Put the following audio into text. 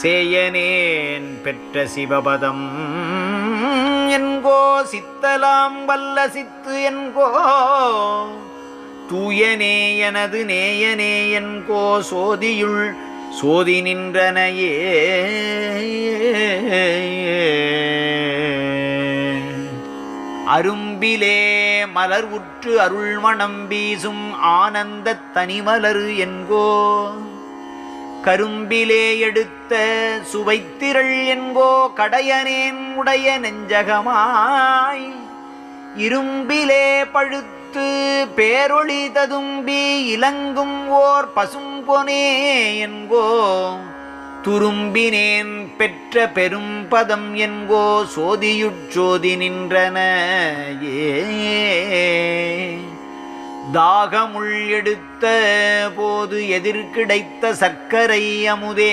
சேயனேன் பெற்ற சிவபதம் என்கோ சித்தலாம் வல்ல சித்து என்கோ தூயனே எனது நேயனே என்கோ சோதியுள் சோதி நின்றனையே அரும்பிலே மலர் உற்று அருள்மணம் வீசும் ஆனந்த தனிமலர் என்கோ கரும்பிலே எடுத்த சுவைத்திரள் என்கோ கடையனேன் உடைய நெஞ்சகமாய் இரும்பிலே பழுத்து பேரொளி ததும்பி இலங்கும் ஓர் பசும்பொனே என்கோ துரும்பினேன் பெற்ற பெரும் பதம் என்கோ சோதியுட்சோதி நின்றன தாகமுள் எடுத்த போது எதிர்கிடைத்த சர்க்கரை அமுதே